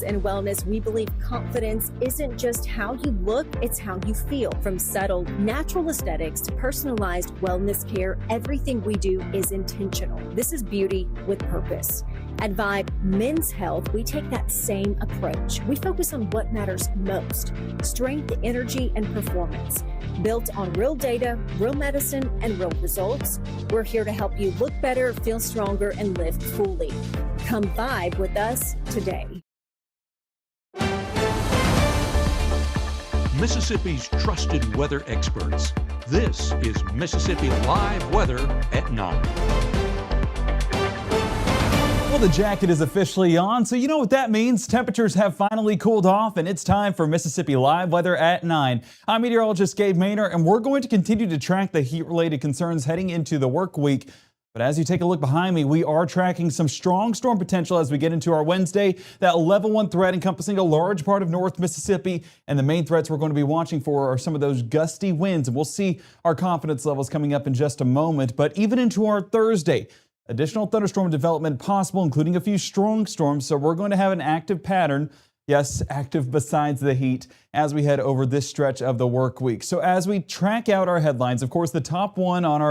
In wellness, we believe confidence isn't just how you look, it's how you feel. From subtle, natural aesthetics to personalized wellness care, everything we do is intentional. This is beauty with purpose. At Vibe Men's Health, we take that same approach. We focus on what matters most: strength, energy, and performance. Built on real data, real medicine, and real results, we're here to help you look better, feel stronger, and live fully. Come vibe with us today. Mississippi's trusted weather experts. This is Mississippi Live Weather at 9. Well, the jacket is officially on, so you know what that means. Temperatures have finally cooled off, and it's time for Mississippi Live Weather at 9. I'm meteorologist Gabe Maynor, and we're going to continue to track the heat-related concerns heading into the work week. But as you take a look behind me, we are tracking some strong storm potential as we get into our Wednesday. That level 1 threat encompassing a large part of North Mississippi. And the main threats we're going to be watching for are some of those gusty winds. And we'll see our confidence levels coming up in just a moment. But even into our Thursday, additional thunderstorm development possible, including a few strong storms. So we're going to have an active pattern. Yes, active besides the heat as we head over this stretch of the work week. So as we track out our headlines, of course, the top one on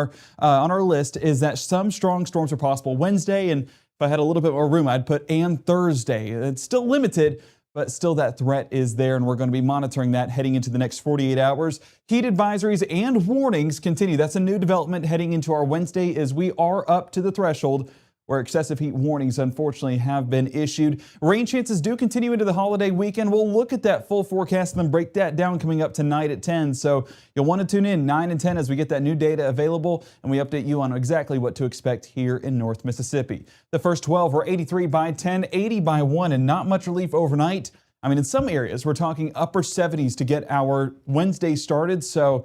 our list is that some strong storms are possible Wednesday. And if I had a little bit more room, I'd put and Thursday. It's still limited, but still that threat is there. And we're going to be monitoring that heading into the next 48 hours. Heat advisories and warnings continue. That's a new development heading into our Wednesday as we are up to the threshold where excessive heat warnings unfortunately have been issued. Rain chances do continue into the holiday weekend. We'll look at that full forecast and then break that down coming up tonight at 10. So you'll want to tune in 9 and 10 as we get that new data available and we update you on exactly what to expect here in North Mississippi. The first 12 were 83 by 10, 80 by 1, and not much relief overnight. I mean, in some areas, we're talking upper 70s to get our Wednesday started. So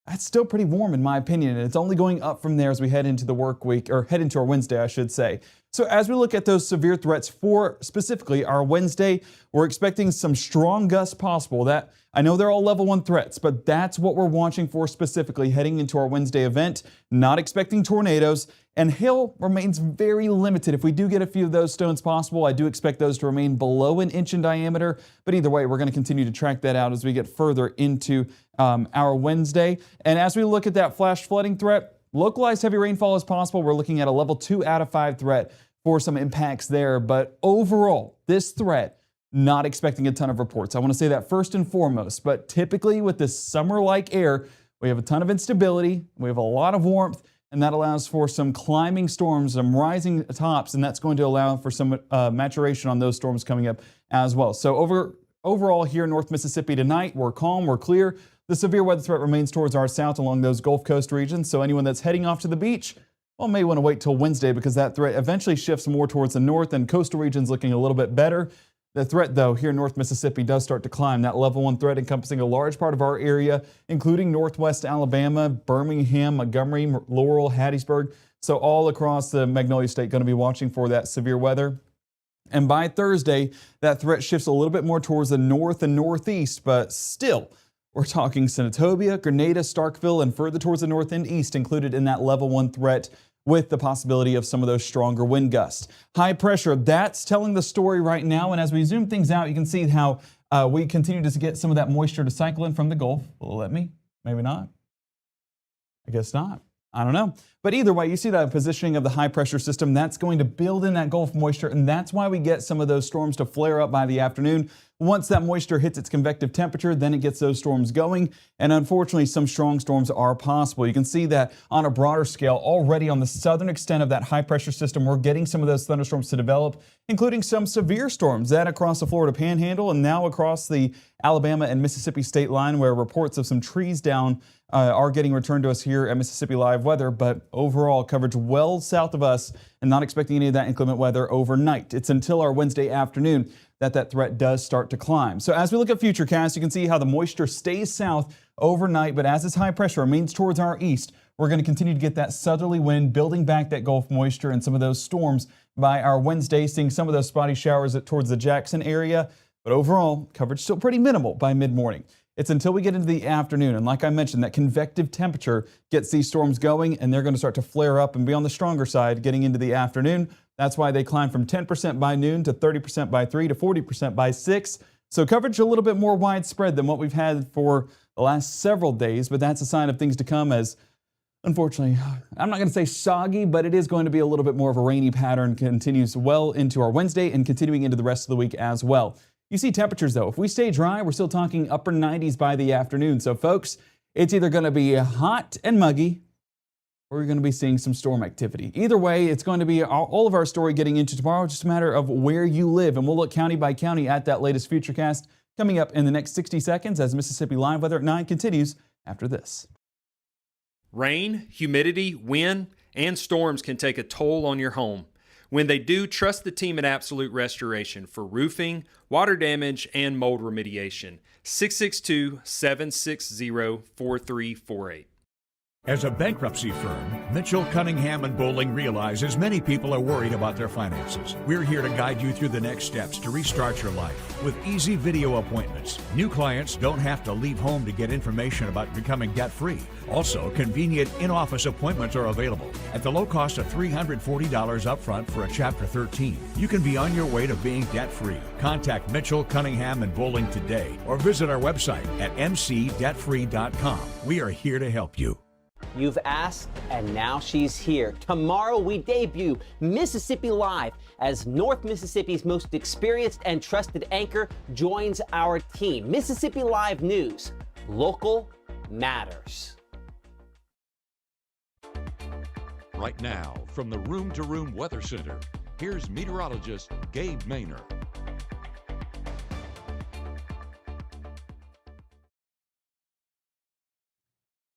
that's still pretty warm in my opinion, and it's only going up from there as we head into the work week, or head into our Wednesday, I should say. So as we look at those severe threats for specifically our Wednesday, we're expecting some strong gusts possible. That I know they're all level 1 threats, but that's what we're watching for specifically heading into our Wednesday event. Not expecting tornadoes, and hail remains very limited. If we do get a few of those stones possible, I do expect those to remain below an inch in diameter. But either way, we're going to continue to track that out as we get further into our Wednesday. And as we look at that flash flooding threat, localized heavy rainfall is possible. We're looking at a level 2 out of 5 threat for some impacts there. But overall, this threat, not expecting a ton of reports. I want to say that first and foremost. But typically with this summer-like air, we have a ton of instability. We have a lot of warmth. And that allows for some climbing storms, some rising tops, and that's going to allow for some maturation on those storms coming up as well. So overall here in North Mississippi tonight, we're calm, we're clear. The severe weather threat remains towards our south along those Gulf Coast regions. So anyone that's heading off to the beach, well, may want to wait till Wednesday because that threat eventually shifts more towards the north and coastal regions looking a little bit better. The threat, though, here in North Mississippi does start to climb. That level 1 threat encompassing a large part of our area, including northwest Alabama, Birmingham, Montgomery, Laurel, Hattiesburg. So all across the Magnolia State going to be watching for that severe weather. And by Thursday, that threat shifts a little bit more towards the north and northeast, but still, we're talking Senatobia, Grenada, Starkville, and further towards the north and east included in that level 1 threat, with the possibility of some of those stronger wind gusts. High pressure, that's telling the story right now. And as we zoom things out, you can see how we continue to get some of that moisture to cycle in from the Gulf. Will it let me? Maybe not. I guess not. I don't know. But either way, you see that positioning of the high pressure system, that's going to build in that Gulf moisture. And that's why we get some of those storms to flare up by the afternoon. Once that moisture hits its convective temperature, then it gets those storms going. And unfortunately, some strong storms are possible. You can see that on a broader scale already on the southern extent of that high pressure system, we're getting some of those thunderstorms to develop, including some severe storms that across the Florida Panhandle and now across the Alabama and Mississippi state line, where reports of some trees down are getting returned to us here at Mississippi Live Weather, but overall coverage well south of us and not expecting any of that inclement weather overnight. It's until our Wednesday afternoon that threat does start to climb. So as we look at futurecast, you can see how the moisture stays south overnight, but as this high pressure remains towards our east, we're going to continue to get that southerly wind building back that Gulf moisture and some of those storms by our Wednesday, seeing some of those spotty showers towards the Jackson area, but overall coverage still pretty minimal by mid-morning. It's until we get into the afternoon, and like I mentioned, that convective temperature gets these storms going, and they're going to start to flare up and be on the stronger side getting into the afternoon. That's why they climb from 10% by noon to 30% by 3 to 40% by 6. So coverage a little bit more widespread than what we've had for the last several days, but that's a sign of things to come as, unfortunately, I'm not going to say soggy, but it is going to be a little bit more of a rainy pattern, continues well into our Wednesday and continuing into the rest of the week as well. You see temperatures though, if we stay dry, we're still talking upper 90s by the afternoon. So folks, it's either going to be hot and muggy, or we're going to be seeing some storm activity. Either way, it's going to be all of our story getting into tomorrow, just a matter of where you live. And we'll look county by county at that latest Futurecast coming up in the next 60 seconds as Mississippi Live Weather at 9 continues after this. Rain, humidity, wind, and storms can take a toll on your home. When they do, trust the team at Absolute Restoration for roofing, water damage, and mold remediation. 662-760-4348. As a bankruptcy firm, Mitchell, Cunningham & Bowling realizes many people are worried about their finances. We're here to guide you through the next steps to restart your life with easy video appointments. New clients don't have to leave home to get information about becoming debt-free. Also, convenient in-office appointments are available at the low cost of $340 upfront for a Chapter 13. You can be on your way to being debt-free. Contact Mitchell, Cunningham & Bowling today or visit our website at mcdebtfree.com. We are here to help you. You've asked, and now she's here. Tomorrow we debut Mississippi Live as North Mississippi's most experienced and trusted anchor joins our team. Mississippi Live News. Local matters. Right now, from the Room to Room Weather Center, here's meteorologist Gabe Maynor.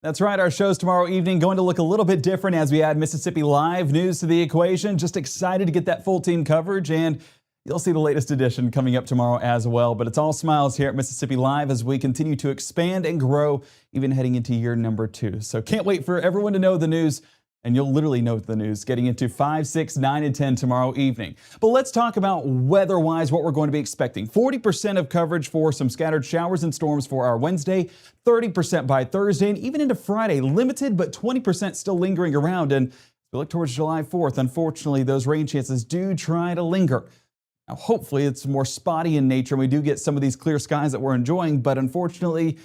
That's right, our show's tomorrow evening going to look a little bit different as we add Mississippi Live News to the equation. Just excited to get that full team coverage, and you'll see the latest edition coming up tomorrow as well. But it's all smiles here at Mississippi Live as we continue to expand and grow, even heading into year number 2. So can't wait for everyone to know the news. And you'll literally know the news getting into 5, 6, 9, and 10 tomorrow evening. But let's talk about weather-wise what we're going to be expecting. 40% of coverage for some scattered showers and storms for our Wednesday, 30% by Thursday, and even into Friday. Limited, but 20% still lingering around. And we look towards July 4th. Unfortunately, those rain chances do try to linger. Now, hopefully, it's more spotty in nature, and we do get some of these clear skies that we're enjoying, but unfortunately,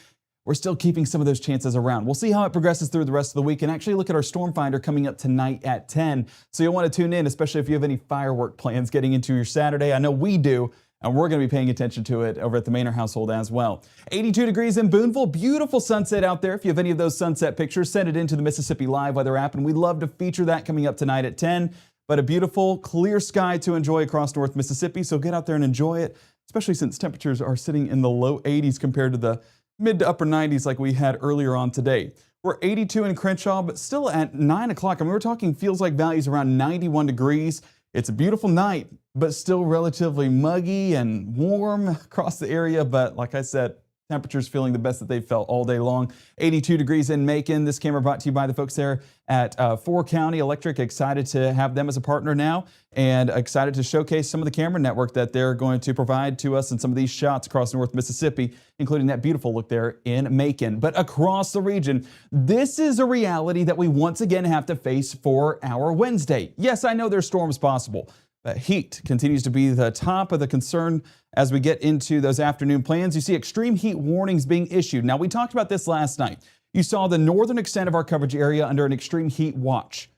we're still keeping some of those chances around. We'll see how it progresses through the rest of the week and actually look at our Storm Finder coming up tonight at 10. So you'll want to tune in, especially if you have any firework plans getting into your Saturday. I know we do, and we're going to be paying attention to it over at the Maynor household as well. 82 degrees in Booneville. Beautiful sunset out there. If you have any of those sunset pictures, send it into the Mississippi Live Weather app, and we'd love to feature that coming up tonight at 10. But a beautiful, clear sky to enjoy across North Mississippi, so get out there and enjoy it, especially since temperatures are sitting in the low 80s compared to the mid to upper 90s like we had earlier on today. We're 82 in Crenshaw, but still at 9 o'clock. I mean, we're talking feels like values around 91 degrees. It's a beautiful night, but still relatively muggy and warm across the area. But like I said, temperatures feeling the best that they've felt all day long. 82 degrees in Macon. This camera brought to you by the folks there at 4 County Electric. Excited to have them as a partner now and excited to showcase some of the camera network that they're going to provide to us in some of these shots across North Mississippi, including that beautiful look there in Macon. But across the region, this is a reality that we once again have to face for our Wednesday. Yes, I know there's storms possible. Heat continues to be the top of the concern as we get into those afternoon plans. You see extreme heat warnings being issued. Now, we talked about this last night. You saw the northern extent of our coverage area under an extreme heat watch.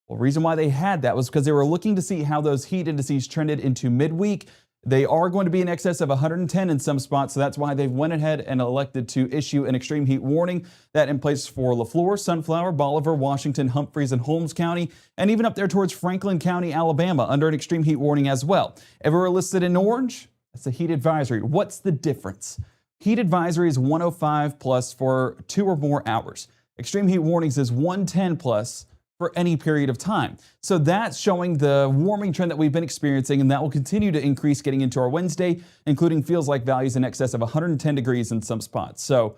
Well, the reason why they had that was because they were looking to see how those heat indices trended into midweek. They are going to be in excess of 110 in some spots, so that's why they've went ahead and elected to issue an extreme heat warning that in place for LaFleur, Sunflower, Bolivar, Washington, Humphreys, and Holmes County, and even up there towards Franklin County, Alabama, under an extreme heat warning as well. Everywhere listed in orange, that's a heat advisory. What's the difference? Heat advisory is 105 plus for 2 or more hours. Extreme heat warnings is 110 plus for any period of time. So that's showing the warming trend that we've been experiencing, and that will continue to increase getting into our Wednesday, including feels like values in excess of 110 degrees in some spots. So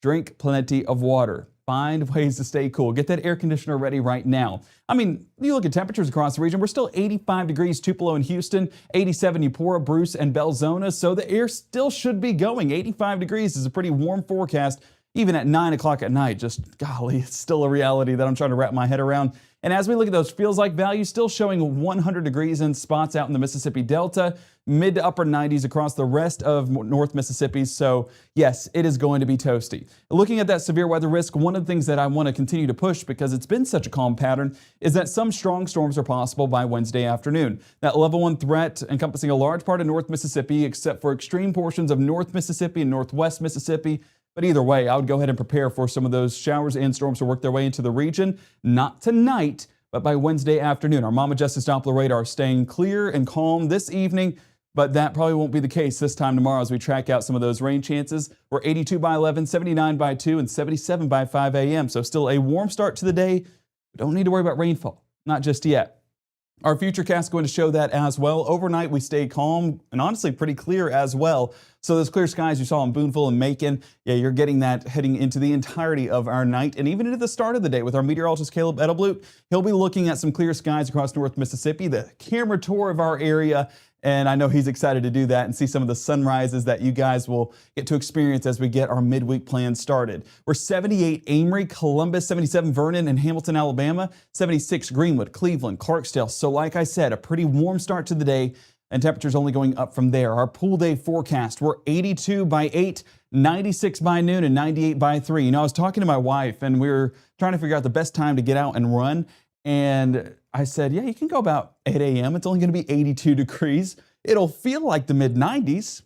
drink plenty of water. Find ways to stay cool. Get that air conditioner ready right now. I mean, you look at temperatures across the region, we're still 85 degrees Tupelo and Houston, 87 Eupora, Bruce, and Belzona. So the air still should be going. 85 degrees is a pretty warm forecast. Even at 9 o'clock at night, just golly, it's still a reality that I'm trying to wrap my head around. And as we look at those feels like values, still showing 100 degrees in spots out in the Mississippi Delta, mid to upper 90s across the rest of North Mississippi. So yes, it is going to be toasty. Looking at that severe weather risk, one of the things that I want to continue to push, because it's been such a calm pattern, is that some strong storms are possible by Wednesday afternoon. That level 1 threat encompassing a large part of North Mississippi, except for extreme portions of North Mississippi and Northwest Mississippi. But either way, I would go ahead and prepare for some of those showers and storms to work their way into the region. Not tonight, but by Wednesday afternoon. Our Mama Justice Doppler radar staying clear and calm this evening, but that probably won't be the case this time tomorrow as we track out some of those rain chances. We're 82 by 11, 79 by 2, and 77 by 5 a.m. So still a warm start to the day. We don't need to worry about rainfall, not just yet. Our Futurecast is going to show that as well. Overnight, we stay calm and honestly pretty clear as well. So those clear skies you saw in Boonville and Macon, yeah, you're getting that heading into the entirety of our night and even into the start of the day with our meteorologist Caleb Edelblut. He'll be looking at some clear skies across North Mississippi, the camera tour of our area. And I know he's excited to do that and see some of the sunrises that you guys will get to experience as we get our midweek plan started. We're 78 Amory, Columbus, 77 Vernon and Hamilton, Alabama, 76 Greenwood, Cleveland, Clarksdale. So like I said, a pretty warm start to the day and temperatures only going up from there. Our pool day forecast, we're 82 by 8, 96 by noon, and 98 by 3. You know, I was talking to my wife and we were trying to figure out the best time to get out and run. And I said, yeah, you can go about 8 a.m. It's only going to be 82 degrees. It'll feel like the mid 90s,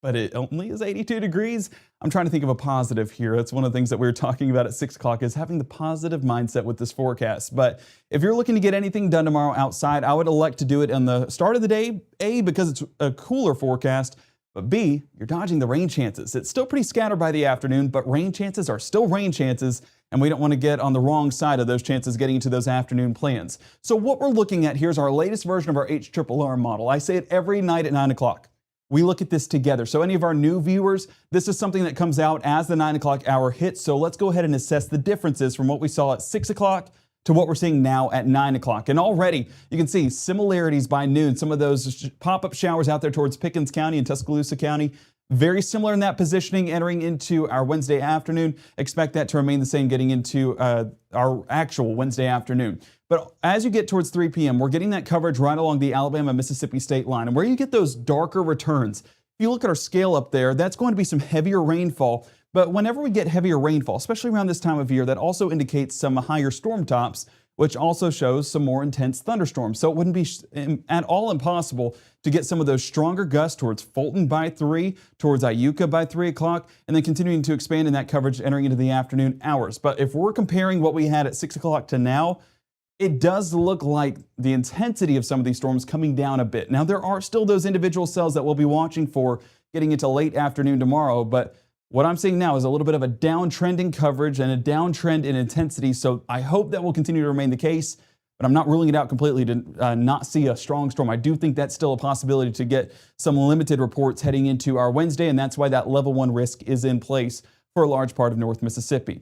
but it only is 82 degrees. I'm trying to think of a positive here. That's one of the things that we were talking about at 6 o'clock is having the positive mindset with this forecast. But if you're looking to get anything done tomorrow outside, I would elect to do it on the start of the day, A, because it's a cooler forecast, but B, you're dodging the rain chances. It's still pretty scattered by the afternoon, but rain chances are still rain chances, and we don't want to get on the wrong side of those chances getting into those afternoon plans. So what we're looking at here is our latest version of our HRRR model. I say it every night at 9 o'clock. We look at this together. So any of our new viewers, this is something that comes out as the 9 o'clock hour hits. So let's go ahead and assess the differences from what we saw at 6 o'clock to what we're seeing now at 9 o'clock. And already you can see similarities by noon. Some of those pop-up showers out there towards Pickens County and Tuscaloosa County, very similar in that positioning entering into our Wednesday afternoon. Expect that to remain the same getting into our actual Wednesday afternoon. But as you get towards 3 p.m., we're getting that coverage right along the Alabama-Mississippi state line. And where you get those darker returns, if you look at our scale up there, that's going to be some heavier rainfall. But whenever we get heavier rainfall, especially around this time of year, that also indicates some higher storm tops, which also shows some more intense thunderstorms. So it wouldn't be at all impossible to get some of those stronger gusts towards Fulton by 3, towards Iuka by 3 o'clock, and then continuing to expand in that coverage entering into the afternoon hours. But if we're comparing what we had at 6 o'clock to now, it does look like the intensity of some of these storms coming down a bit. Now, there are still those individual cells that we'll be watching for getting into late afternoon tomorrow, but what I'm seeing now is a little bit of a downtrend in coverage and a downtrend in intensity, so I hope that will continue to remain the case, but I'm not ruling it out completely to not see a strong storm. I do think that's still a possibility to get some limited reports heading into our Wednesday, and that's why that level 1 risk is in place for a large part of North Mississippi.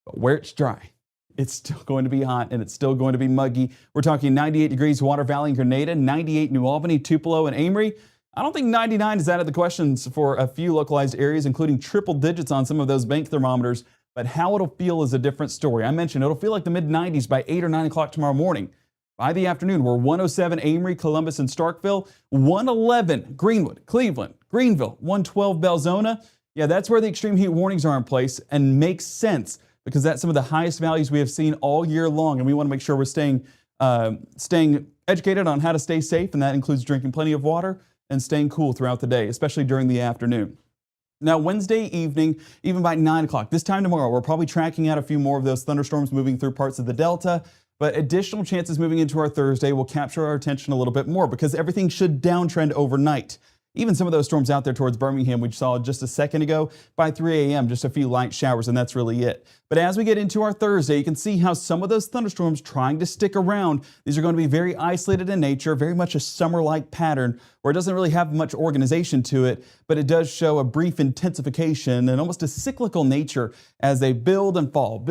But where it's dry, it's still going to be hot and it's still going to be muggy. We're talking 98 degrees Water Valley and Grenada, 98 New Albany, Tupelo, and Amory. I don't think 99 is out of the questions for a few localized areas, including triple digits on some of those bank thermometers, but how it'll feel is a different story. I mentioned it'll feel like the mid-90s by 8 or 9 o'clock tomorrow morning. By the afternoon, we're 107 Amory, Columbus, and Starkville, 111 Greenwood, Cleveland, Greenville, 112 Belzona. Yeah, that's where the extreme heat warnings are in place and makes sense because that's some of the highest values we have seen all year long, and we want to make sure we're staying educated on how to stay safe, and that includes drinking plenty of water and staying cool throughout the day, especially during the afternoon. Now, Wednesday evening, even by 9 o'clock, this time tomorrow, we're probably tracking out a few more of those thunderstorms moving through parts of the Delta, but additional chances moving into our Thursday will capture our attention a little bit more because everything should downtrend overnight. Even some of those storms out there towards Birmingham, we saw just a second ago, by 3 a.m., just a few light showers, and that's really it. But as we get into our Thursday, you can see how some of those thunderstorms trying to stick around. These are going to be very isolated in nature, very much a summer-like pattern where it doesn't really have much organization to it, but it does show a brief intensification and almost a cyclical nature as they build and fall.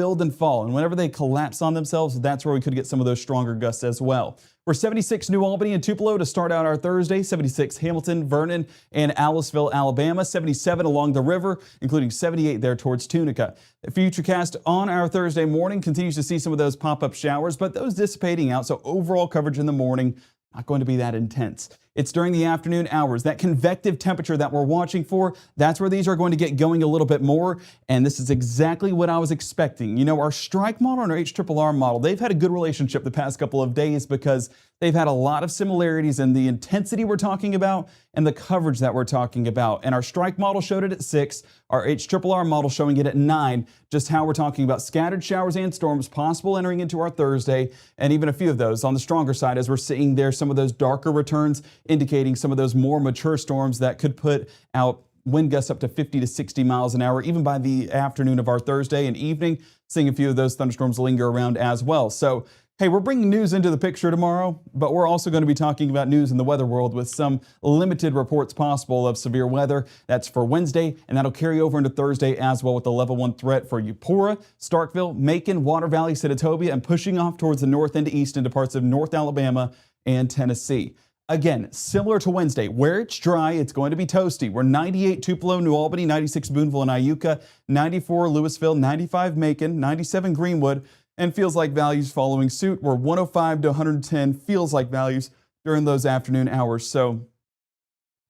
And whenever they collapse on themselves, that's where we could get some of those stronger gusts as well. We're 76 New Albany and Tupelo to start out our Thursday, 76 Hamilton, Vernon, and Aliceville, Alabama, 77 along the river, including 78 there towards Tunica. The Futurecast on our Thursday morning continues to see some of those pop-up showers, but those dissipating out, so overall coverage in the morning not going to be that intense. It's during the afternoon hours, that convective temperature that we're watching for, that's where these are going to get going a little bit more, and this is exactly what I was expecting. You know, our strike model and our HRRR model, they've had a good relationship the past couple of days because they've had a lot of similarities in the intensity we're talking about and the coverage that we're talking about. And our strike model showed it at 6, our HRRR model showing it at 9, just how we're talking about scattered showers and storms possible entering into our Thursday, and even a few of those on the stronger side as we're seeing there some of those darker returns indicating some of those more mature storms that could put out wind gusts up to 50 to 60 miles an hour, even by the afternoon of our Thursday and evening, seeing a few of those thunderstorms linger around as well. So, hey, we're bringing news into the picture tomorrow, but we're also going to be talking about news in the weather world with some limited reports possible of severe weather. That's for Wednesday, and that'll carry over into Thursday as well with the level 1 threat for Eupora, Starkville, Macon, Water Valley, Senatobia, and pushing off towards the north and east into parts of North Alabama and Tennessee. Again, similar to Wednesday, where it's dry, it's going to be toasty. We're 98 Tupelo, New Albany, 96 Boonville and Iuka, 94 Louisville, 95 Macon, 97 Greenwood, and feels like values following suit. We're 105 to 110 feels like values during those afternoon hours. So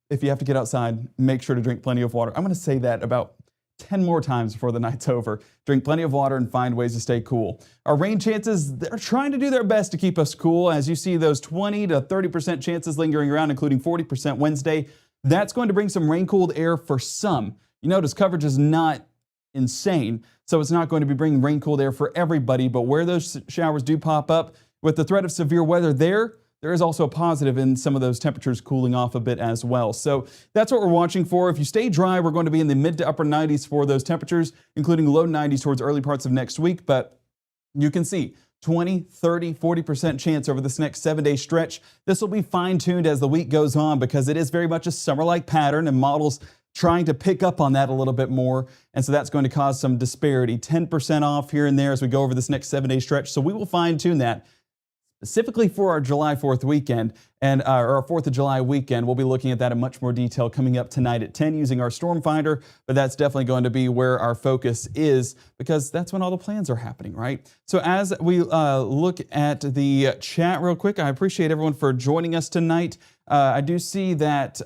if you have to get outside, make sure to drink plenty of water. I'm going to say that about 10 more times before the night's over. Drink plenty of water and find ways to stay cool. Our rain chances, they're trying to do their best to keep us cool. As you see those 20 to 30% chances lingering around, including 40% Wednesday. That's going to bring some rain-cooled air for some. You notice coverage is not insane, so it's not going to be bringing rain-cooled air for everybody, but where those showers do pop up, with the threat of severe weather there is also a positive in some of those temperatures cooling off a bit as well. So that's what we're watching for. If you stay dry, we're going to be in the mid to upper 90s for those temperatures, including low 90s towards early parts of next week. But you can see 20, 30, 40% chance over this next 7-day stretch. This will be fine-tuned as the week goes on because it is very much a summer-like pattern and models trying to pick up on that a little bit more. And so that's going to cause some disparity, 10% off here and there as we go over this next 7-day stretch. So we will fine-tune that. Specifically for our July 4th weekend and our 4th of July weekend. We'll be looking at that in much more detail coming up tonight at 10 using our Storm Finder, but that's definitely going to be where our focus is because that's when all the plans are happening, right? So as we look at the chat real quick, I appreciate everyone for joining us tonight. I do see that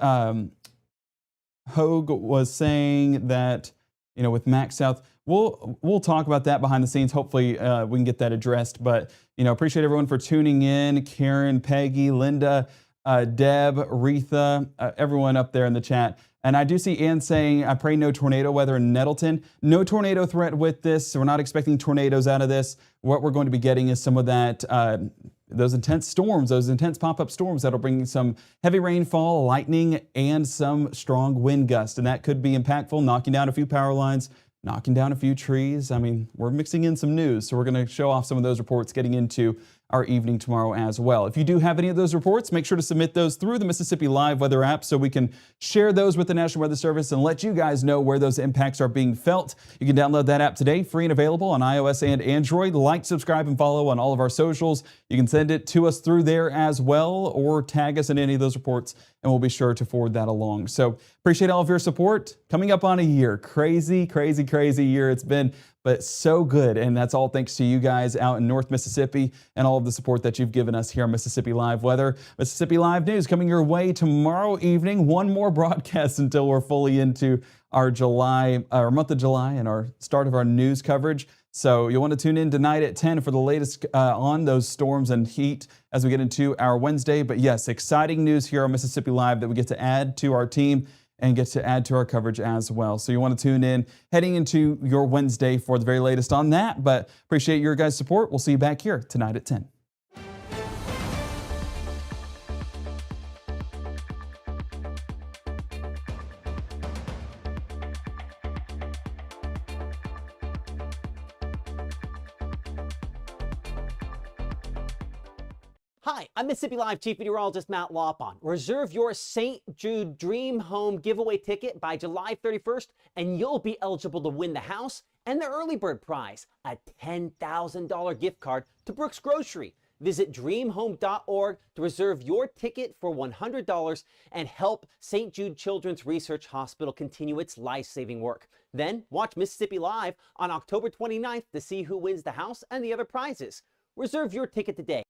Hogue was saying that, you know, with Max South, we'll talk about that behind the scenes. Hopefully we can get that addressed, but you know, appreciate everyone for tuning in. Karen, Peggy, Linda, Deb, Retha, everyone up there in the chat. And I do see Ann saying, I pray no tornado weather in Nettleton. No tornado threat with this, so we're not expecting tornadoes out of this. What we're going to be getting is some of that, those intense storms, those intense pop-up storms that'll bring some heavy rainfall, lightning, and some strong wind gusts. And that could be impactful, knocking down a few power lines, knocking down a few trees. I mean, we're mixing in some news, so we're going to show off some of those reports getting into our evening tomorrow as well. If you do have any of those reports, make sure to submit those through the Mississippi Live Weather app so we can share those with the National Weather Service and let you guys know where those impacts are being felt. You can download that app today, free and available on iOS and Android. Like, subscribe, and follow on all of our socials. You can send it to us through there as well or tag us in any of those reports and we'll be sure to forward that along. So appreciate all of your support. Coming up on a year, crazy year it's been, but so good. And that's all thanks to you guys out in North Mississippi and all of the support that you've given us here on Mississippi Live Weather. Mississippi Live News coming your way tomorrow evening. One more broadcast until we're fully into our month of July and our start of our news coverage. So you'll want to tune in tonight at 10 for the latest on those storms and heat as we get into our Wednesday. But yes, exciting news here on Mississippi Live that we get to add to our team and get to add to our coverage as well. So you want to tune in heading into your Wednesday for the very latest on that. But appreciate your guys' support. We'll see you back here tonight at 10. Hi, I'm Mississippi Live Chief Meteorologist Matt Laupon. Reserve your St. Jude Dream Home giveaway ticket by July 31st, and you'll be eligible to win the house and the early bird prize, a $10,000 gift card to Brooks Grocery. Visit dreamhome.org to reserve your ticket for $100 and help St. Jude Children's Research Hospital continue its life-saving work. Then watch Mississippi Live on October 29th to see who wins the house and the other prizes. Reserve your ticket today